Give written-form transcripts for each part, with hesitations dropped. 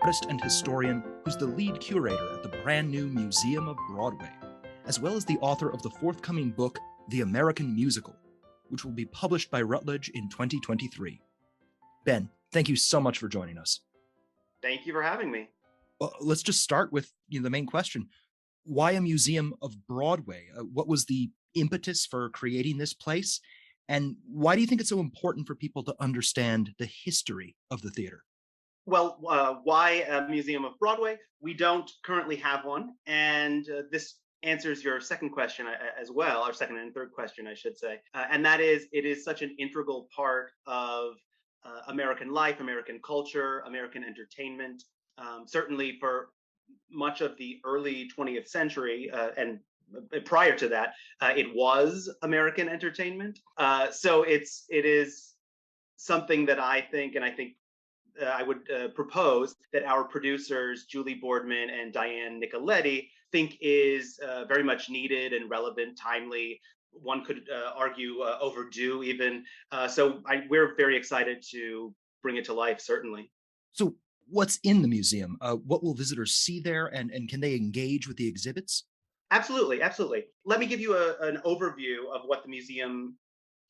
artist and historian who's the lead curator at the brand new Museum of Broadway, as well as the author of the forthcoming book, The American Musical, which will be published by Routledge in 2023. Ben, thank you so much for joining us. Thank you for having me. Well, let's just start with the main question. Why a Museum of Broadway? What was the impetus for creating this place? And why do you think it's so important for people to understand the history of the theater? Well, why a Museum of Broadway? We don't currently have one. And this answers your second question as well, or second and third question, I should say. And that is, it is such an integral part of American life, American culture, American entertainment. Certainly for much of the early 20th century and prior to that, it was American entertainment. So it is something that I think, and I think I would propose that our producers, Julie Boardman and Diane Nicoletti, think is very much needed and relevant, timely. One could argue overdue even. We're very excited to bring it to life, certainly. So what's in the museum? What will visitors see there, and can they engage with the exhibits? Absolutely, absolutely. Let me give you an overview of what the museum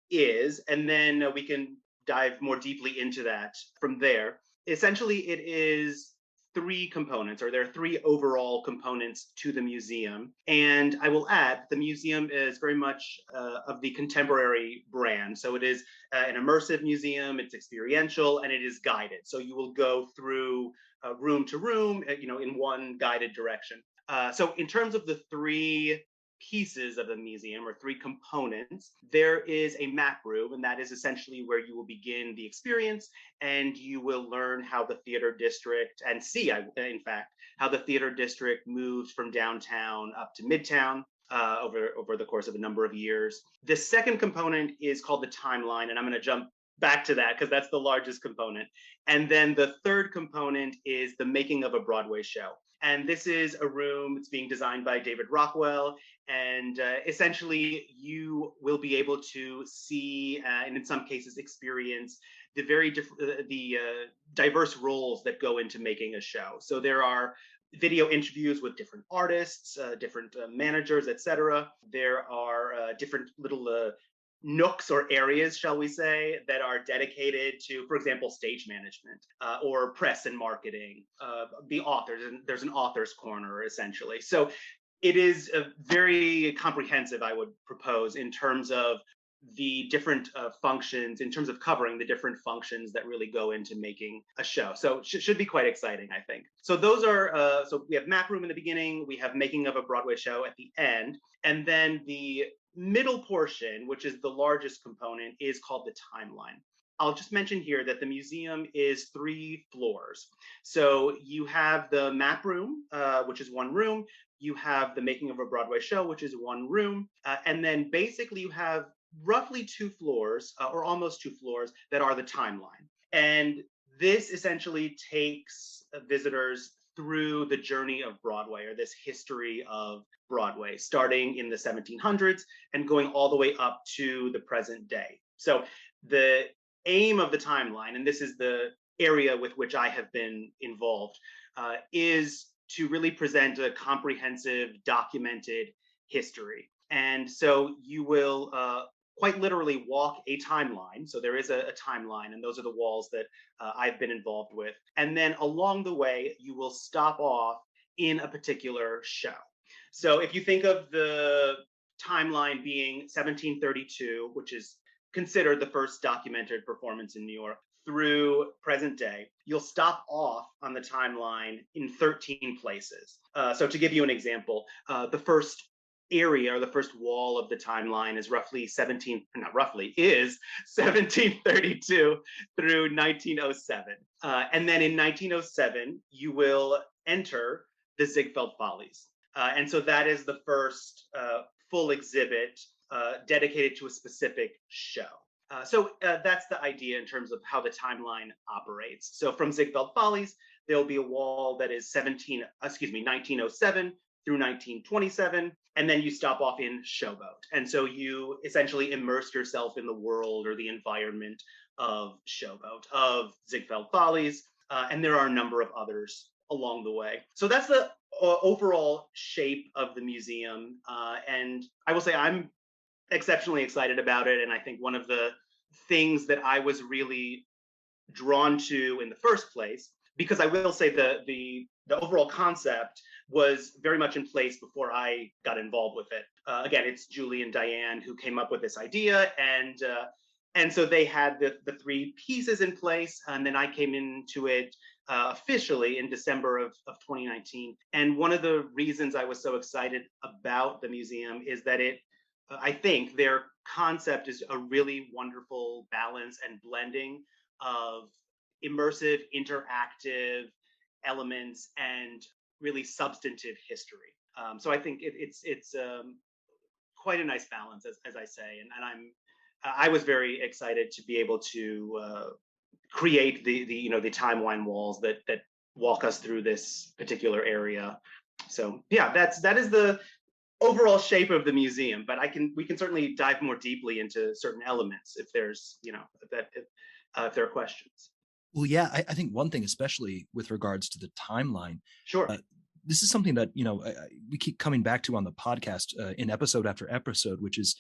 is, and then we can dive more deeply into that from there. Essentially, it is three components, or there are three overall components to the museum. And I will add, the museum is very much of the contemporary brand. So it is an immersive museum, it's experiential, and it is guided. So you will go through room to room, in one guided direction. So in terms of the three pieces of the museum, or three components, there is a map room, and that is essentially where you will begin the experience, and you will learn how the theater district, and see, in fact, how the theater district moves from downtown up to midtown over the course of a number of years. The second component is called the timeline, and I'm going to jump back to that because that's the largest component. And then the third component is the making of a Broadway show. And this is a room, it's being designed by David Rockwell. And essentially, you will be able to see, and in some cases experience, the diverse roles that go into making a show. So there are video interviews with different artists, different managers, etc. There are different little nooks or areas, shall we say, that are dedicated to, for example, stage management or press and marketing, the authors, and there's an author's corner, essentially. So it is very comprehensive, I would propose, in terms of the different functions, in terms of covering the different functions that really go into making a show. So should be quite exciting, I think. So those are, so we have map room in the beginning, we have making of a Broadway show at the end, and then the middle portion, which is the largest component, is called the timeline. I'll just mention here that the museum is 3 floors. So you have the map room, which is one room. You have the making of a Broadway show, which is one room. And then basically you have roughly 2 floors, or almost 2 floors, that are the timeline. And this essentially takes visitors through the journey of Broadway, or this history of Broadway, starting in the 1700s and going all the way up to the present day. So the aim of the timeline, and this is the area with which I have been involved, is to really present a comprehensive, documented history. And so you will quite literally walk a timeline. So there is a timeline, and those are the walls that I've been involved with. And then along the way, you will stop off in a particular show. So if you think of the timeline being 1732, which is considered the first documented performance in New York, through present day, you'll stop off on the timeline in 13 places. So to give you an example, the first area, or the first wall of the timeline, is is 1732 through 1907. And then in 1907, you will enter the Ziegfeld Follies. And so that is the first full exhibit dedicated to a specific show. So that's the idea in terms of how the timeline operates. So from Ziegfeld Follies, there'll be a wall that is 1907 through 1927, and then you stop off in Showboat. And so you essentially immerse yourself in the world or the environment of Showboat, of Ziegfeld Follies. and there are a number of others along the way. So that's the overall shape of the museum. And I will say I'm exceptionally excited about it. And I think one of the things that I was really drawn to in the first place, because I will say the overall concept was very much in place before I got involved with it. Again, it's Julie and Diane who came up with this idea, and so they had the three pieces in place, and then I came into it officially in December of 2019. And one of the reasons I was so excited about the museum is that I think their concept is a really wonderful balance and blending of immersive, interactive elements and really substantive history. So I think it's quite a nice balance, as I say, and I was very excited to be able to create the timeline walls that walk us through this particular area. So yeah, that is the overall shape of the museum, but we can certainly dive more deeply into certain elements if there's if there are questions. Well, yeah, I think one thing, especially with regards to the timeline, Sure. this is something that we keep coming back to on the podcast in episode after episode, which is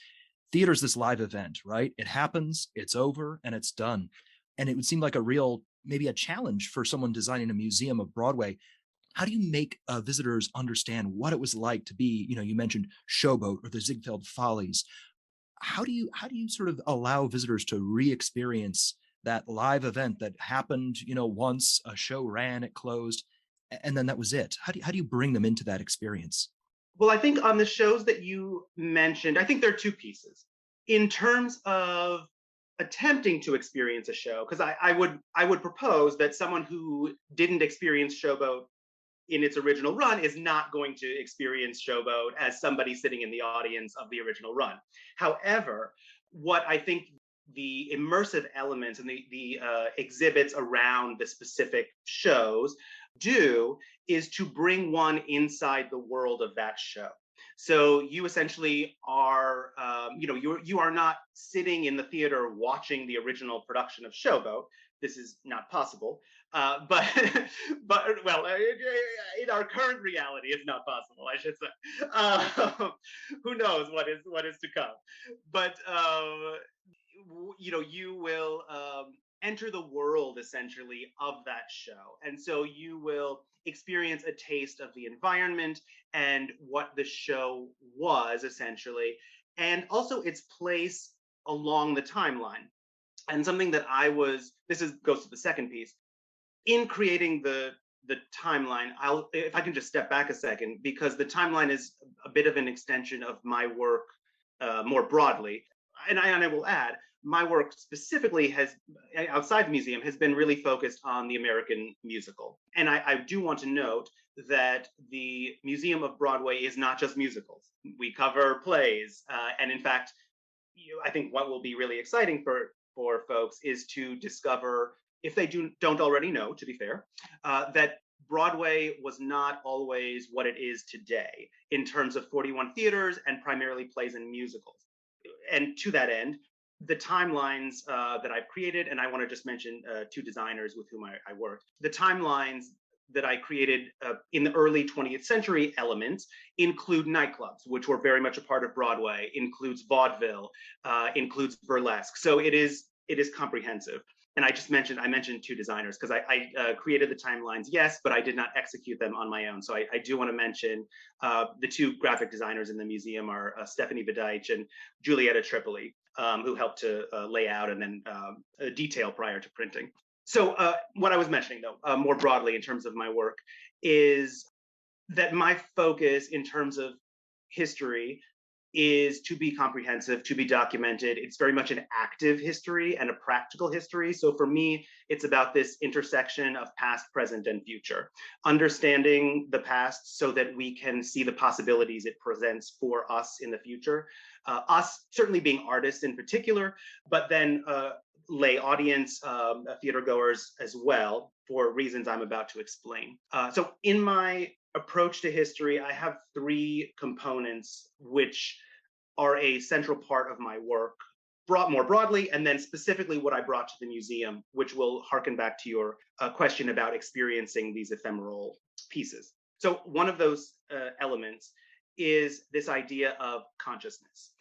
theater's this live event, right? It happens, it's over, and it's done. And it would seem like maybe a challenge for someone designing a museum of Broadway. How do you make visitors understand what it was like to be, you mentioned Showboat or the Ziegfeld Follies? How do you sort of allow visitors to re-experience that live event that happened, once a show ran, it closed, and then that was it? How do you bring them into that experience? Well, I think on the shows that you mentioned, I think there are two pieces. In terms of attempting to experience a show, because I would propose that someone who didn't experience Showboat in its original run is not going to experience Showboat as somebody sitting in the audience of the original run. However, what I think the immersive elements and the exhibits around the specific shows do is to bring one inside the world of that show. So you essentially are, you are not sitting in the theater watching the original production of Showboat. This is not possible. But well, in our current reality, it's not possible. I should say. Who knows what is to come? But you will enter the world essentially of that show, and so you will experience a taste of the environment and what the show was essentially, and also its place along the timeline. And something that goes to the second piece in creating the timeline. If I can just step back a second, because the timeline is a bit of an extension of my work more broadly. And I will add, my work specifically outside the museum, has been really focused on the American musical. And I do want to note that the Museum of Broadway is not just musicals. We cover plays. And in fact, I think what will be really exciting for folks is to discover, if they don't already know, to be fair, that Broadway was not always what it is today in terms of 41 theaters and primarily plays and musicals. And to that end, the timelines that I've created, and I want to just mention two designers with whom I worked, the timelines that I created in the early 20th century elements include nightclubs, which were very much a part of Broadway, includes vaudeville, includes burlesque. So it is comprehensive. And I mentioned two designers because I created the timelines, yes, but I did not execute them on my own. So I do want to mention the two graphic designers in the museum are Stephanie Badich and Julietta Tripoli, who helped to lay out and then detail prior to printing. So what I was mentioning, though, more broadly in terms of my work, is that my focus in terms of history is to be comprehensive, to be documented. It's very much an active history and a practical history. So for me, it's about this intersection of past, present, and future. Understanding the past so that we can see the possibilities it presents for us in the future. Us certainly being artists in particular, but then lay audience, theater goers as well, for reasons I'm about to explain. So in my approach to history, I have three components which are a central part of my work. brought more broadly, and then specifically what I brought to the museum, which will harken back to your question about experiencing these ephemeral pieces. So one of those elements is this idea of consciousness.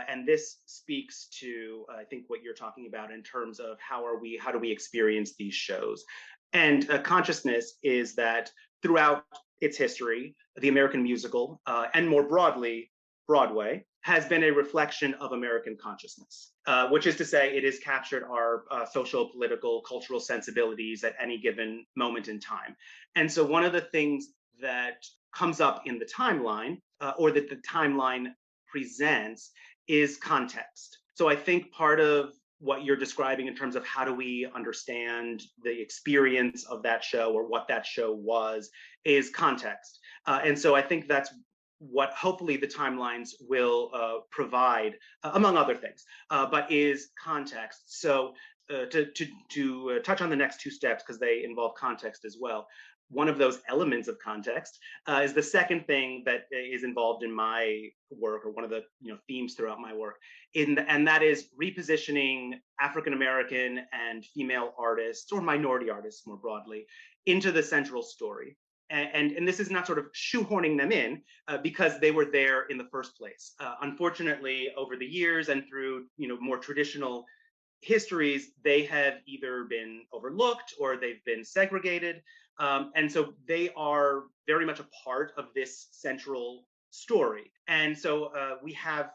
And this speaks to, I think, what you're talking about in terms of how do we experience these shows? And consciousness is that throughout its history, the American musical, and more broadly, Broadway, has been a reflection of American consciousness, which is to say, it has captured our social, political, cultural sensibilities at any given moment in time. And so, one of the things that comes up in the timeline, or that the timeline presents, is context. So, I think part of what you're describing in terms of how do we understand the experience of that show or what that show was is context. And so I think that's what hopefully the timelines will provide, among other things, but is context. So to touch on the next two steps, because they involve context as well, one of those elements of context is the second thing that is involved in my work, or one of the themes throughout my work, and that is repositioning African American and female artists, or minority artists more broadly, into the central story. And this is not sort of shoehorning them in, because they were there in the first place. Unfortunately, over the years and through more traditional histories, they have either been overlooked or they've been segregated. And so they are very much a part of this central story. And so we have,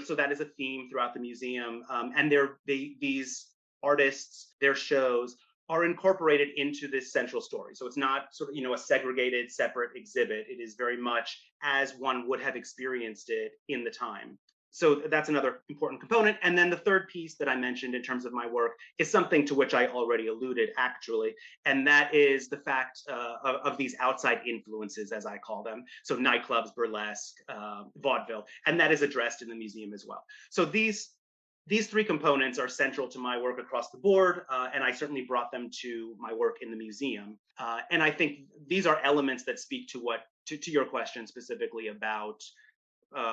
so that is a theme throughout the museum. And these artists, their shows are incorporated into this central story. So it's not sort of, a segregated, separate exhibit. It is very much as one would have experienced it in the time. So that's another important component. And then the third piece that I mentioned in terms of my work is something to which I already alluded, actually, and that is the fact of these outside influences, as I call them. So nightclubs, burlesque, vaudeville, and that is addressed in the museum as well. So these three components are central to my work across the board, and I certainly brought them to my work in the museum. And I think these are elements that speak to to your question specifically about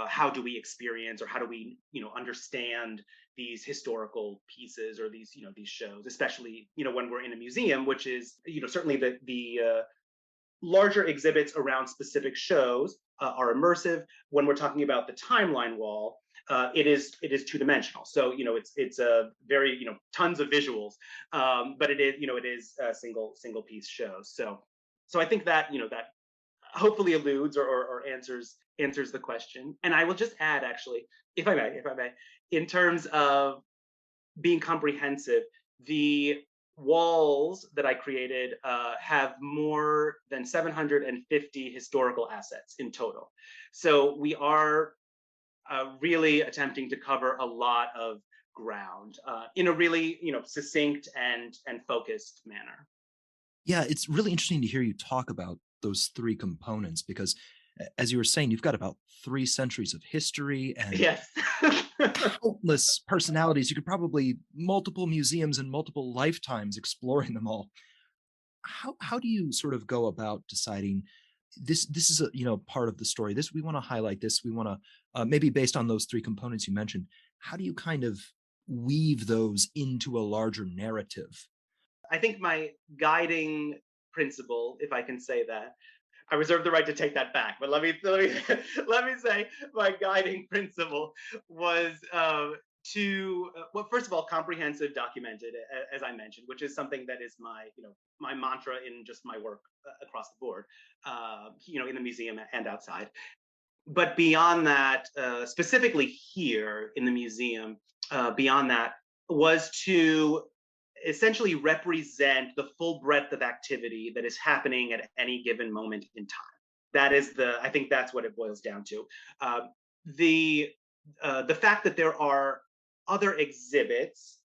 how do we experience, or how do we understand these historical pieces, or these these shows, especially when we're in a museum, which is certainly the larger exhibits around specific shows are immersive. When we're talking about the timeline wall, it is two-dimensional. So it's a very tons of visuals, but it is a single piece show. So I think that that hopefully alludes or answers the question. And I will just add, actually, if I may, in terms of being comprehensive, the walls that I created have more than 750 historical assets in total. So we are really attempting to cover a lot of ground in a really succinct and focused manner. Yeah, it's really interesting to hear you talk about those three components because, as you were saying, you've got about 3 centuries of history and Yes. countless personalities. You could probably multiple museums and multiple lifetimes exploring them all. How do you sort of go about deciding this is a part of the story, this we want to highlight, this we want to maybe based on those 3 components you mentioned, how do you kind of weave those into a larger narrative? I think my guiding principle, if I can say that, I reserve the right to take that back, but let me say my guiding principle was well, first of all, comprehensive, documented, as I mentioned, which is something that is my my mantra in just my work across the board, in the museum and outside. But beyond that, specifically here in the museum, beyond that was to essentially represent the full breadth of activity that is happening at any given moment in time. That is I think that's what it boils down to. The fact that there are other exhibits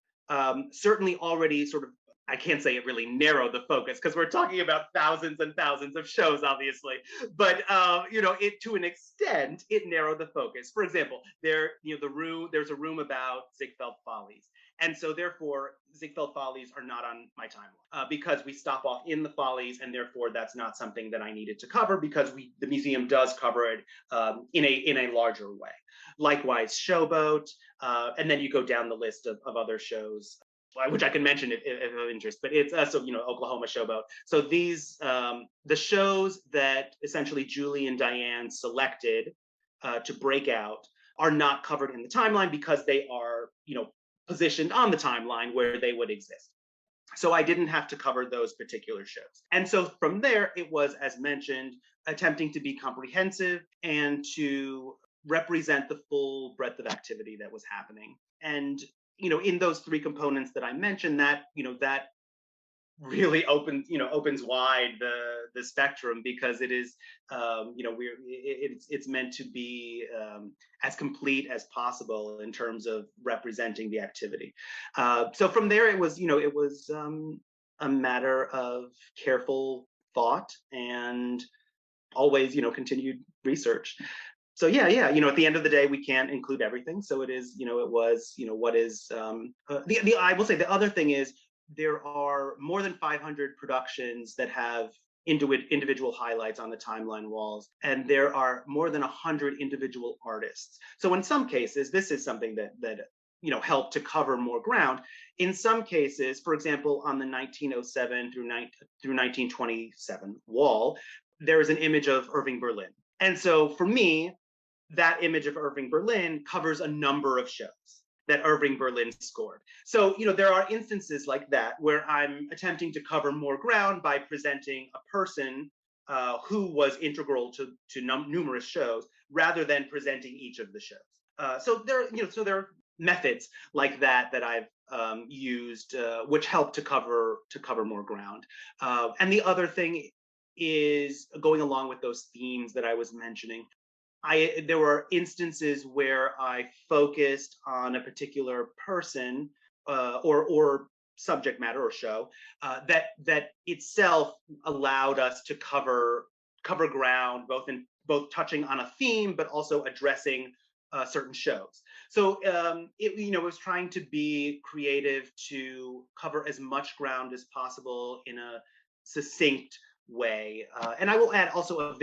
certainly already sort of, I can't say it really narrowed the focus because we're talking about thousands and thousands of shows, obviously. But it to an extent it narrowed the focus. For example, there's a room about Ziegfeld Follies, And so therefore, Ziegfeld Follies are not on my timeline because we stop off in the Follies, and therefore that's not something that I needed to cover because the museum does cover it in a larger way. Likewise, Showboat, and then you go down the list of other shows, which I can mention if of interest. But it's so Oklahoma Showboat. So these the shows that essentially Julie and Diane selected to break out are not covered in the timeline because they are positioned on the timeline where they would exist. So I didn't have to cover those particular shows. And so from there, it was, as mentioned, attempting to be comprehensive and to represent the full breadth of activity that was happening. And in those three components that I mentioned, that really opens wide the spectrum, because it is it's meant to be as complete as possible in terms of representing the activity. So from there, it was a matter of careful thought and always continued research. So yeah, at the end of the day, we can't include everything. So it was what is I will say the other thing is, there are more than 500 productions that have individual highlights on the timeline walls, and there are more than 100 individual artists. So in some cases, this is something that helped to cover more ground. In some cases, for example, on the 1907 through 1927 wall, there is an image of Irving Berlin. And so for me, that image of Irving Berlin covers a number of shows that Irving Berlin scored. So, there are instances like that where I'm attempting to cover more ground by presenting a person who was integral to numerous shows, rather than presenting each of the shows. So there are methods like that I've used, which help to cover more ground. And the other thing is, going along with those themes that I was mentioning, there were instances where I focused on a particular person or subject matter or show that itself allowed us to cover ground, both touching on a theme, but also addressing certain shows. So it was trying to be creative to cover as much ground as possible in a succinct way, and I will add also a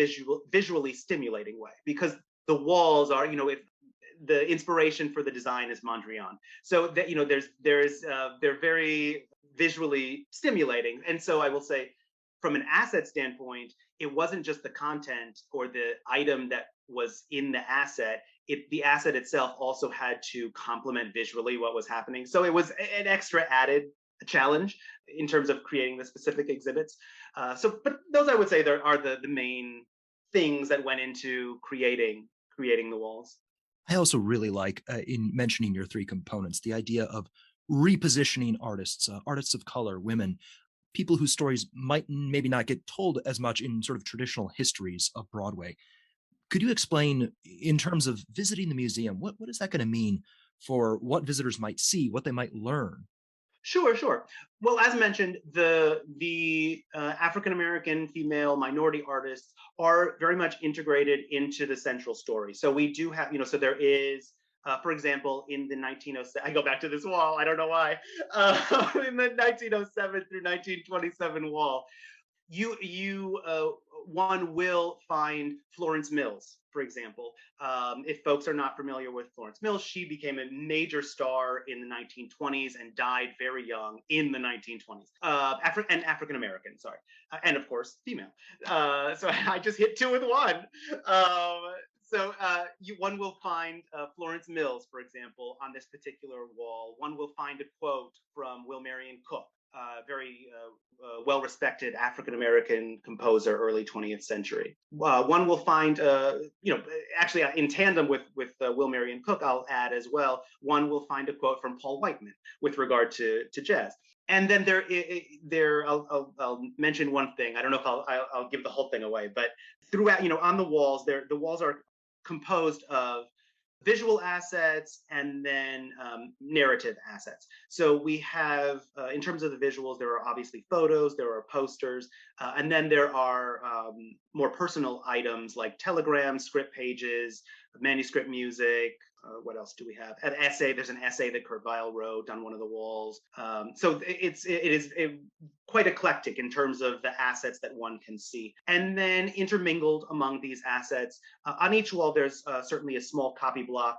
visually stimulating way, because the walls are, if the inspiration for the design is Mondrian, so that they're very visually stimulating. And so I will say, from an asset standpoint, it wasn't just the content or the item that was in the asset. The asset itself also had to complement visually what was happening. So it was an extra added challenge in terms of creating the specific exhibits. But those, I would say, there are the main things that went into creating the walls. I also really like, in mentioning your three components, the idea of repositioning artists, artists of color, women, people whose stories might maybe not get told as much in sort of traditional histories of Broadway. Could you explain, in terms of visiting the museum, what is that going to mean for what visitors might see, what they might learn? Sure. Well, as mentioned, the African American female minority artists are very much integrated into the central story. So we do have, so there is, for example, in the 1907, I go back to this wall, I don't know why, in the 1907 through 1927 wall, one will find Florence Mills, for example. If folks are not familiar with Florence Mills, she became a major star in the 1920s and died very young in the 1920s. African American, sorry, and of course female. So I just hit two with one. One will find Florence Mills, for example, on this particular wall. One will find a quote from Will Marion Cook, very well-respected African-American composer, early 20th century. One will find, actually in tandem with Will Marion Cook, I'll add as well, one will find a quote from Paul Whiteman with regard to jazz. And then I'll mention one thing. I don't know if I'll give the whole thing away, but throughout, on the walls, the walls are composed of visual assets and then narrative assets. So we have, in terms of the visuals, there are obviously photos, there are posters, and then there are more personal items like telegrams, script pages, manuscript music. What else do we have? An essay. There's an essay that Kurt Weill wrote on one of the walls. So it is quite eclectic in terms of the assets that one can see. And then intermingled among these assets, on each wall, there's certainly a small copy block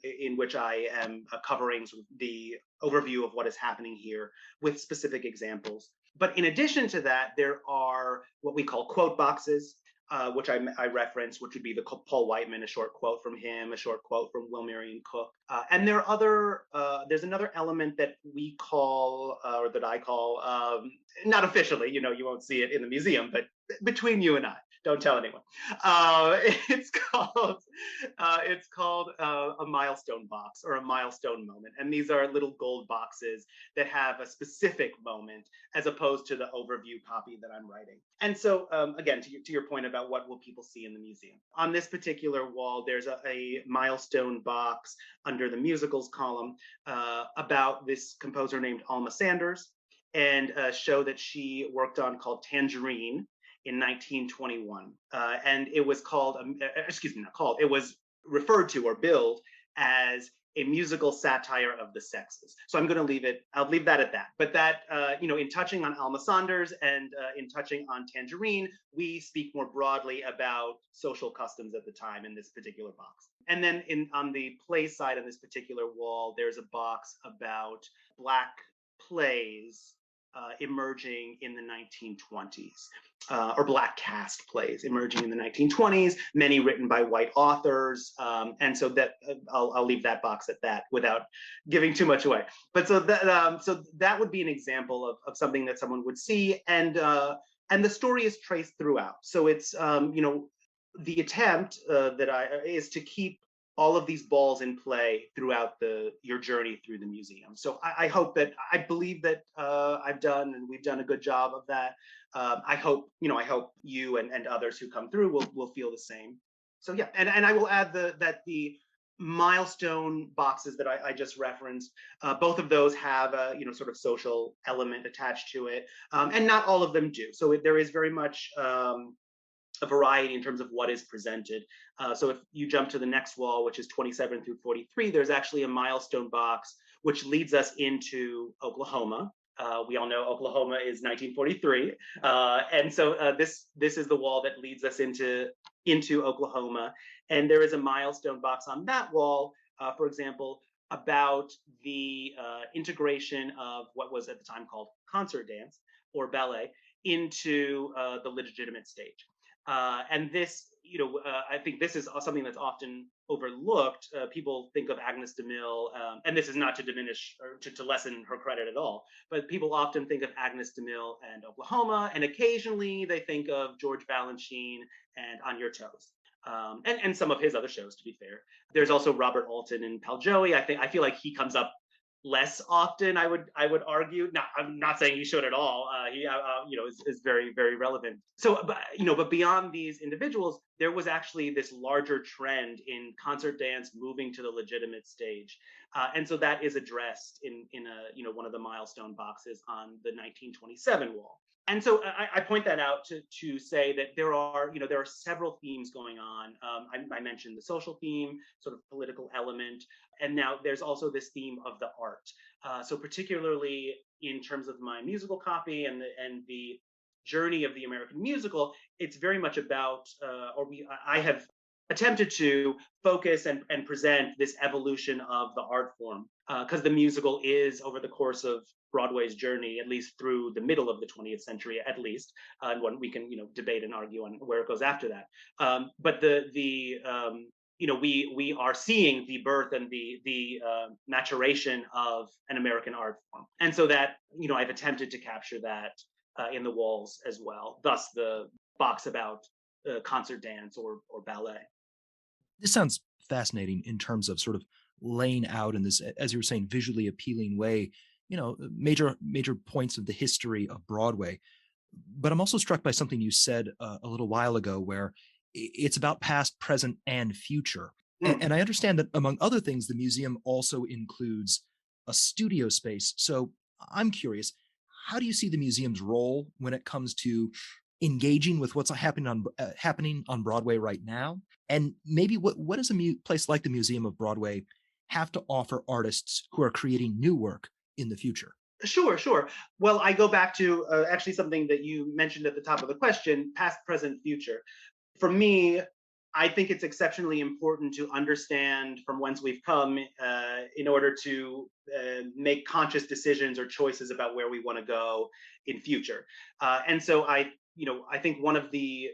in which I am covering sort of the overview of what is happening here with specific examples. But in addition to that, there are what we call quote boxes, which I referenced, which would be the Paul Whiteman, a short quote from him, a short quote from Will Marion Cook. And there are there's another element that we call, or that I call, not officially, you won't see it in the museum, but between you and I, don't tell anyone. It's called a milestone box or a milestone moment. And these are little gold boxes that have a specific moment as opposed to the overview copy that I'm writing. And so, again, to your point about what will people see in the museum. On this particular wall, there's a milestone box under the musicals column about this composer named Alma Sanders, and a show that she worked on called Tangerine in 1921. And it was called, it was referred to or billed as a musical satire of the sexes. So I'll leave that at that. But that, in touching on Alma Saunders and in touching on Tangerine, we speak more broadly about social customs at the time in this particular box. And then on the play side of this particular wall, there's a box about Black plays emerging in the 1920s, or Black cast plays emerging in the 1920s, many written by white authors. And so that I'll leave that box at that without giving too much away. But so that would be an example of something that someone would see, and the story is traced throughout. So it's the attempt is to keep all of these balls in play throughout your journey through the museum. So I believe that I've done, and we've done a good job of that. I hope you and others who come through will feel the same. So yeah, and I will add that the milestone boxes that I just referenced, both of those have a sort of social element attached to it, and not all of them do. So there is very much a variety in terms of what is presented. So if you jump to the next wall, which is 27 through 43, there's actually a milestone box which leads us into Oklahoma. We all know Oklahoma is 1943, and so this is the wall that leads us into Oklahoma. And there is a milestone box on that wall, for example, about the integration of what was at the time called concert dance or ballet into the legitimate stage. And this, I think this is something that's often overlooked. People think of Agnes de Mille, and this is not to diminish or to lessen her credit at all, but people often think of Agnes de Mille and Oklahoma, and occasionally they think of George Balanchine and On Your Toes. And some of his other shows, to be fair. There's also Robert Alton and Pal Joey. I feel like he comes up less often, I would argue. Now, I'm not saying he should at all. He is very, very relevant. So, but beyond these individuals, there was actually this larger trend in concert dance moving to the legitimate stage, and so that is addressed in one of the milestone boxes on the 1927 wall. And so I point that out to say that there are several themes going on. I mentioned the social theme, sort of political element, and now there's also this theme of the art. So particularly in terms of my musical copy and the journey of the American musical, it's very much about, I have attempted to focus and present this evolution of the art form, because the musical is, over the course of Broadway's journey, at least through the middle of the 20th century, at least, and when we can debate and argue on where it goes after that. But we are seeing the birth and the maturation of an American art form, and so that I've attempted to capture that in the walls as well. Thus, the box about concert dance or ballet. This sounds fascinating in terms of sort of laying out in this, as you were saying, visually appealing way, major points of the history of Broadway. But I'm also struck by something you said a little while ago, where it's about past, present, and future. And I understand that, among other things, the museum also includes a studio space. So I'm curious, how do you see the museum's role when it comes to engaging with what's happening on Broadway right now, and maybe what does a place like the Museum of Broadway have to offer artists who are creating new work in the future? Sure, sure. Well, I go back to actually something that you mentioned at the top of the question: past, present, future. For me, I think it's exceptionally important to understand from whence we've come in order to make conscious decisions or choices about where we want to go in future. And so I think one of the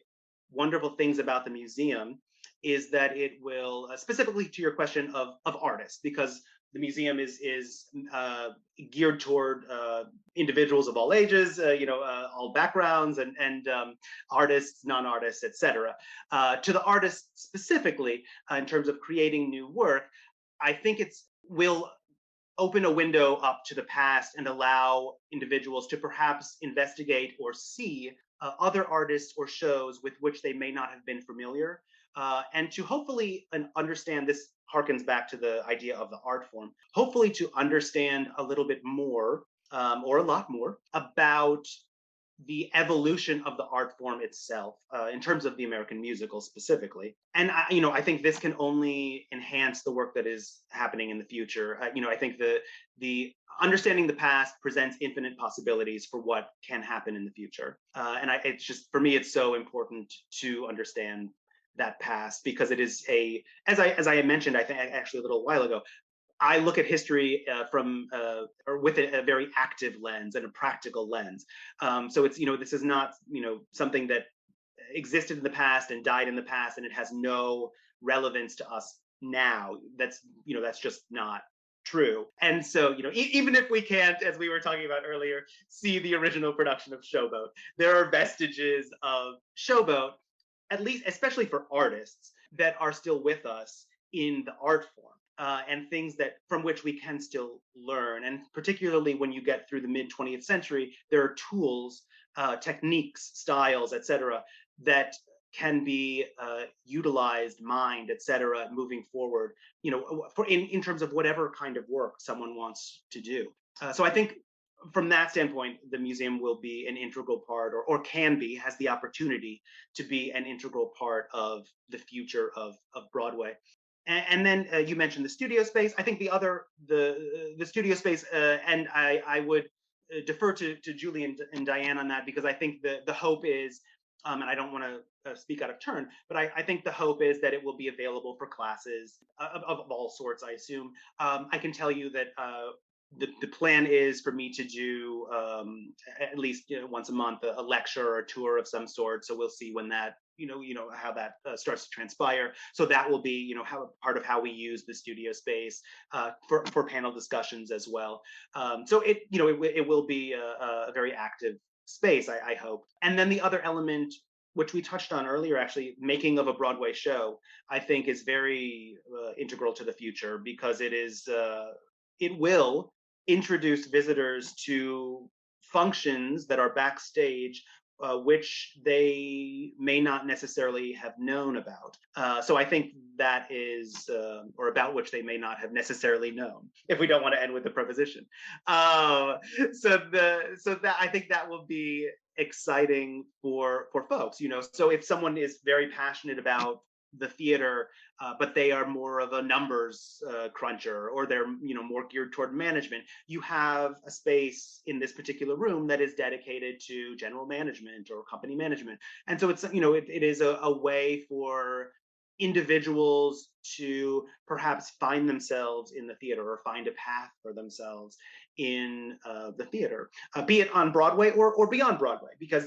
wonderful things about the museum is that it will, specifically to your question of artists, because the museum is geared toward individuals of all ages, all backgrounds, and artists, non-artists, etc. To the artists specifically, in terms of creating new work, I think it's will open a window up to the past and allow individuals to perhaps investigate or see other artists or shows with which they may not have been familiar, and to hopefully understand this harkens back to the idea of the art form, hopefully to understand a little bit more or a lot more about the evolution of the art form itself in terms of the American musical specifically. And I think this can only enhance the work that is happening in the future. I think the understanding the past presents infinite possibilities for what can happen in the future. It's just for me, it's so important to understand that past because it is as I mentioned, I think actually a little while ago, I look at history or with a very active lens and a practical lens. So it's this is not something that existed in the past and died in the past and it has no relevance to us now. That's just not true. And so even if we can't, as we were talking about earlier, see the original production of Showboat, there are vestiges of Showboat, at least especially for artists, that are still with us in the art form. And things that from which we can still learn. And particularly when you get through the mid 20th century, there are tools, techniques, styles, etc., that can be utilized, mined, etc., moving forward. In terms of whatever kind of work someone wants to do. So I think from that standpoint, the museum will be an integral part, or can be, has the opportunity to be an integral part of the future of Broadway. And then you mentioned the studio space. I think the studio space, and I would defer to Julie and Diane on that because I think the hope is, and I don't want to speak out of turn, but I think the hope is that it will be available for classes of all sorts, I assume. I can tell you that the plan is for me to do at least once a month a lecture or a tour of some sort. So we'll see when that how that starts to transpire. So that will be how part of how we use the studio space for panel discussions as well. So it will be a very active space, I hope. And then the other element, which we touched on earlier, actually, making of a Broadway show, I think is very integral to the future because it will introduce visitors to functions that are backstage, which they may not necessarily have known about. So I think that is, or about which they may not have necessarily known, if we don't want to end with the preposition. So that I think that will be exciting for folks. So if someone is very passionate about the theater, but they are more of a numbers cruncher, or they're more geared toward management, you have a space in this particular room that is dedicated to general management or company management. And so it's it is a way for individuals to perhaps find themselves in the theater or find a path for themselves in the theater, be it on Broadway or beyond Broadway, because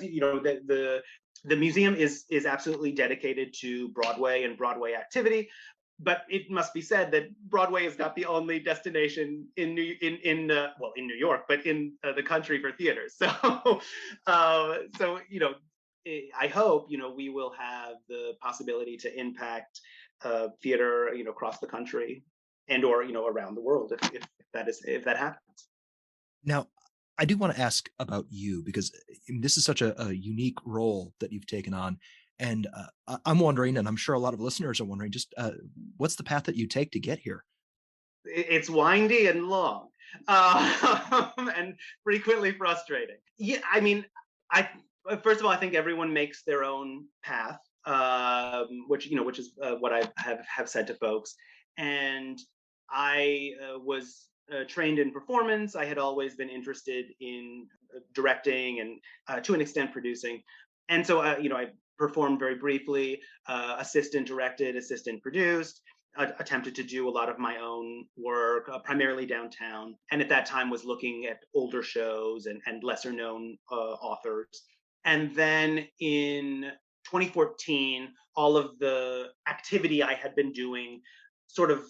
the museum is absolutely dedicated to Broadway and Broadway activity, but it must be said that Broadway is not the only destination in New York, but in the country for theaters. So, I hope we will have the possibility to impact theater across the country and or around the world if that happens. Now, I do want to ask about you because this is such a unique role that you've taken on. And I'm wondering, and I'm sure a lot of listeners are wondering, just what's the path that you take to get here? It's windy and long, and frequently frustrating. Yeah, I mean, I First of all, I think everyone makes their own path, which is what I have said to folks. And I was trained in performance. I had always been interested in directing and, to an extent, producing. And so, I performed very briefly, assistant directed, assistant produced. Attempted to do a lot of my own work, primarily downtown, and at that time was looking at older shows and lesser known authors. And then in 2014, all of the activity I had been doing sort of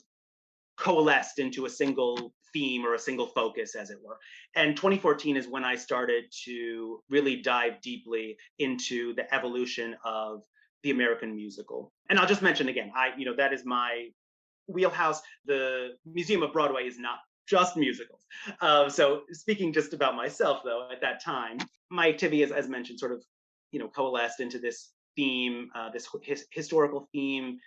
coalesced into a single theme or a single focus, as it were. And 2014 is when I started to really dive deeply into the evolution of the American musical. And I'll just mention again, that is my wheelhouse. The Museum of Broadway is not just musicals. So speaking just about myself, though, at that time, my activity, as mentioned, sort of, coalesced into this theme, this historical theme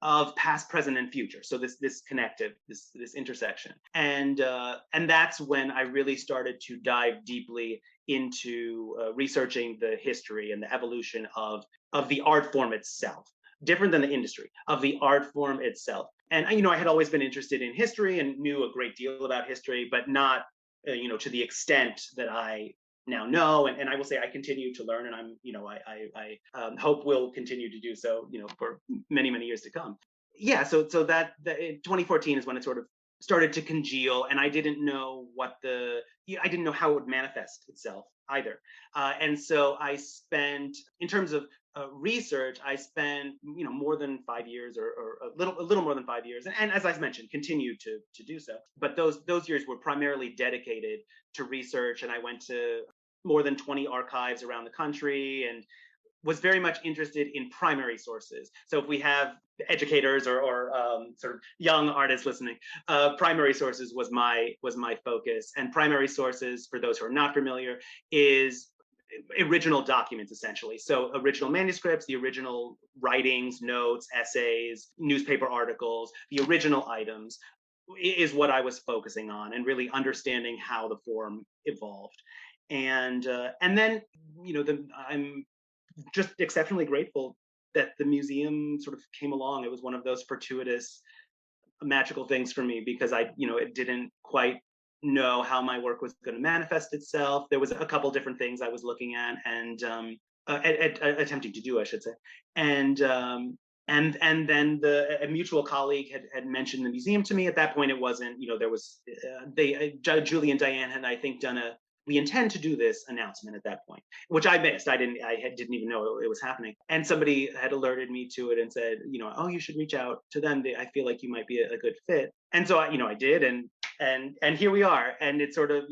of past, present, and future. So this connective, this intersection, and that's when I really started to dive deeply into researching the history and the evolution of the art form itself, different than the industry, of the art form itself. And I had always been interested in history and knew a great deal about history, but not to the extent that I now know. And I will say I continue to learn, and I hope will continue to do so, for many, many years to come. Yeah, so that 2014 is when it sort of started to congeal, and I didn't know I didn't know how it would manifest itself either. And so I spent, in terms of research, I spent more than 5 years, or a little more than 5 years, and as I mentioned, continue to do so. But those years were primarily dedicated to research, and I went to more than 20 archives around the country, and was very much interested in primary sources. So if we have educators or sort of young artists listening, primary sources was my focus. And primary sources, for those who are not familiar, is original documents, essentially. So original manuscripts, the original writings, notes, essays, newspaper articles, the original items is what I was focusing on, and really understanding how the form evolved. And then I'm just exceptionally grateful that the museum sort of came along. It was one of those fortuitous, magical things for me, because it didn't quite know how my work was going to manifest itself. There was a couple different things I was looking at, and attempting to do, I should say. And then a mutual colleague had mentioned the museum to me. At that point, it wasn't, there was Julie and Diane had, I think, done we intend to do this announcement at that point, which I missed. I didn't even know it was happening. And somebody had alerted me to it and said, oh, you should reach out to them. I feel like you might be a good fit. And so I did, and here we are. And it's sort of,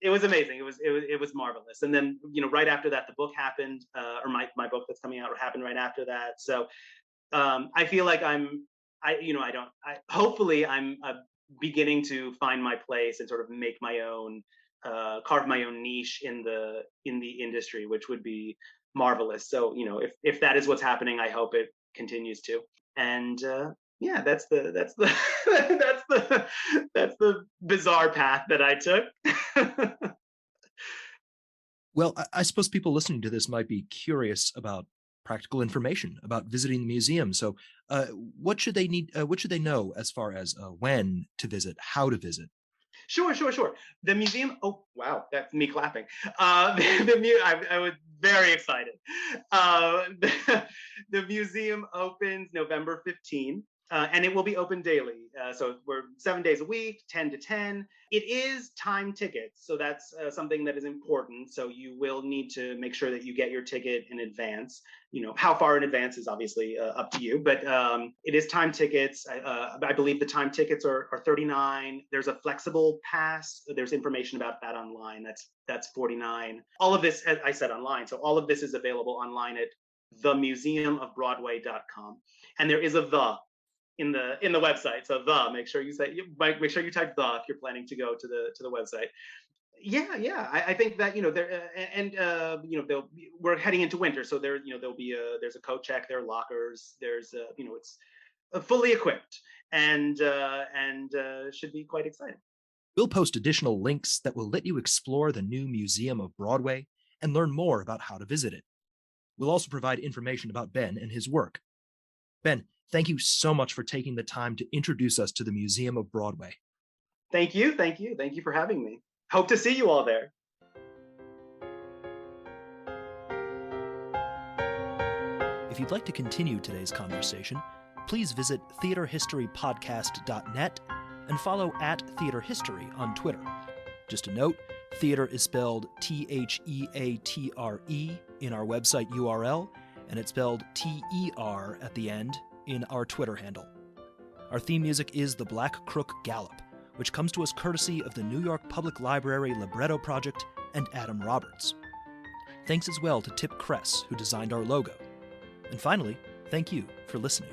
it was amazing. It was marvelous. And then, right after that, the book happened, or my book that's coming out happened right after that. So I feel like hopefully I'm beginning to find my place and sort of make my own, carve my own niche in the industry, which would be marvelous. So if that is what's happening, I hope it continues to. And yeah, that's the that's the bizarre path that I took. Well, I suppose people listening to this might be curious about practical information about visiting the museum. So, what should they need? What should they know as far as when to visit, how to visit? Sure. The museum. Oh, wow, that's me clapping. I was very excited. The museum opens November 15th. And it will be open daily. So we're 7 days a week, 10 to 10. It is time tickets, so that's something that is important. So you will need to make sure that you get your ticket in advance. How far in advance is obviously up to you, but it is time tickets. I believe the time tickets are $39. There's a flexible pass. There's information about that online. That's $49. All of this, as I said, online. So all of this is available online at themuseumofbroadway.com. And there is a in the website. So make sure you type if you're planning to go to the website. Yeah. I think that there we're heading into winter, so there'll be there's a coat check, there are lockers, there's it's fully equipped, and should be quite exciting. We'll post additional links that will let you explore the new Museum of Broadway and learn more about how to visit it. We'll also provide information about Ben and his work. Ben, thank you so much for taking the time to introduce us to the Museum of Broadway. Thank you for having me. Hope to see you all there. If you'd like to continue today's conversation, please visit theaterhistorypodcast.net and follow @theaterhistory on Twitter. Just a note, theater is spelled THEATRE in our website URL, and it's spelled TER at the end in our Twitter handle. Our theme music is The Black Crook Gallop, which comes to us courtesy of the New York Public Library Libretto Project and Adam Roberts. Thanks as well to Tip Kress, who designed our logo. And finally, thank you for listening.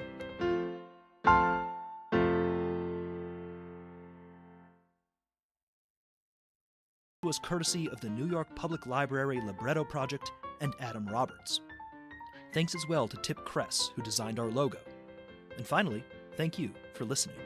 Was courtesy of the New York Public Library Libretto Project and Adam Roberts. Thanks as well to Tip Kress, who designed our logo. And finally, thank you for listening.